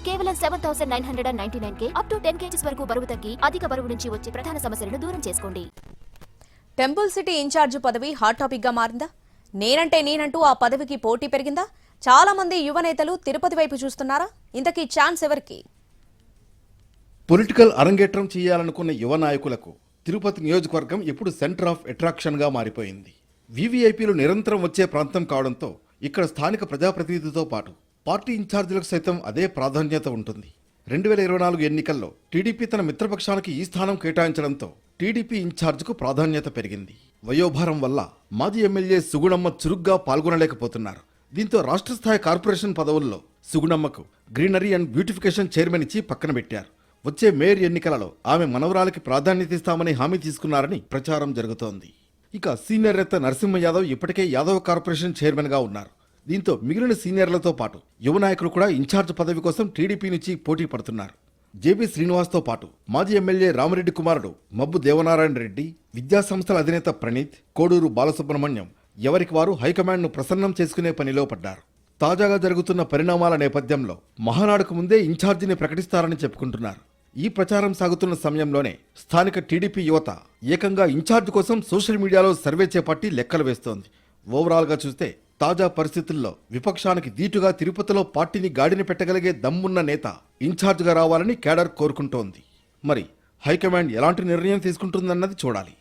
కేవలం 7,999 up to 10 kgs వరకు బరువు తగ్గి అధిక బరువు నుంచి వచ్చే ప్రధాన సమస్యలను దూరం చేసుకోండి. టెంపుల్ సిటీ ఇన్ఛార్జ్ పదవి హాట్ టాపిక్ గా మారిందా? నేనంటూ ఆ పదవికి పోటీ పెరిగిందా? చాలా మంది యువ నేతలు తిరుపతి వైపు చూస్తున్నారా? ఇంతకీ ఛాన్స్ ఎవరికి? పొలిటికల్ అరంగేట్రం చేయాలనుకున్న యువ నాయకులకు తిరుపతి నియోజకవర్గం ఇప్పుడు సెంటర్ ఆఫ్ అట్రాక్షన్ గా మారిపోయింది. వీవీఐపీలు నిరంతరం వచ్చే ప్రాంతం కావడంతో ఇక్కడ స్థానిక ప్రజాప్రతినిధితో పాటు పార్టీ ఇన్ఛార్జీలకు సైతం అదే ప్రాధాన్యత ఉంటుంది. 2024 ఎన్నికల్లో టీడీపీ తన మిత్రపక్షానికి ఈ స్థానం కేటాయించడంతో టీడీపీ ఇన్ఛార్జ్కు ప్రాధాన్యత పెరిగింది. వయోభారం వల్ల మాజీ ఎమ్మెల్యే సుగుణమ్మ చురుగ్గా పాల్గొనలేకపోతున్నారు. దీంతో రాష్ట్ర స్థాయి కార్పొరేషన్ పదవుల్లో సుగుణమ్మకు గ్రీనరీ అండ్ బ్యూటిఫికేషన్ చైర్మన్ ఇచ్చి పక్కన పెట్టారు. వచ్చే మేయర్ ఎన్నికలలో ఆమె మనవరాలకి ప్రాధాన్యత ఇస్తామని హామీ తీసుకున్నారని ప్రచారం జరుగుతోంది. ఇక సీనియర్ నేత నరసింహ యాదవ్ ఇప్పటికే యాదవ్ కార్పొరేషన్ చైర్మన్ గా ఉన్నారు. దీంతో మిగిలిన సీనియర్లతో పాటు యువ నాయకులు కూడా ఇన్ఛార్జ్ పదవి కోసం టీడీపీ నుంచి పోటీ పడుతున్నారు. జేబీ శ్రీనివాస్తో పాటు మాజీ ఎమ్మెల్యే రామరెడ్డి కుమారుడు మబ్బు దేవనారాయణ రెడ్డి, విద్యాసంస్థల అధినేత ప్రణీత్, కోడూరు బాలసుబ్రహ్మణ్యం ఎవరికి వారు హైకమాండ్ను ప్రసన్నం చేసుకునే పనిలో పడ్డారు. తాజాగా జరుగుతున్న పరిణామాల నేపథ్యంలో మహానాడుకు ముందే ఇన్ఛార్జిని ప్రకటిస్తారని చెప్పుకుంటున్నారు. ఈ ప్రచారం సాగుతున్న సమయంలోనే స్థానిక టీడీపీ యువత ఏకంగా ఇన్ఛార్జ్ కోసం సోషల్ మీడియాలో సర్వే చేపట్టి లెక్కలు వేస్తోంది. ఓవరాల్గా చూస్తే తాజా పరిస్థితుల్లో విపక్షానికి దీటుగా తిరుపతిలో పార్టీని గాడిన పెట్టగలిగే దమ్మున్న నేత ఇన్ఛార్జ్గా రావాలని కేడర్ కోరుకుంటోంది. మరి హైకమాండ్ ఎలాంటి నిర్ణయం తీసుకుంటుందన్నది చూడాలి.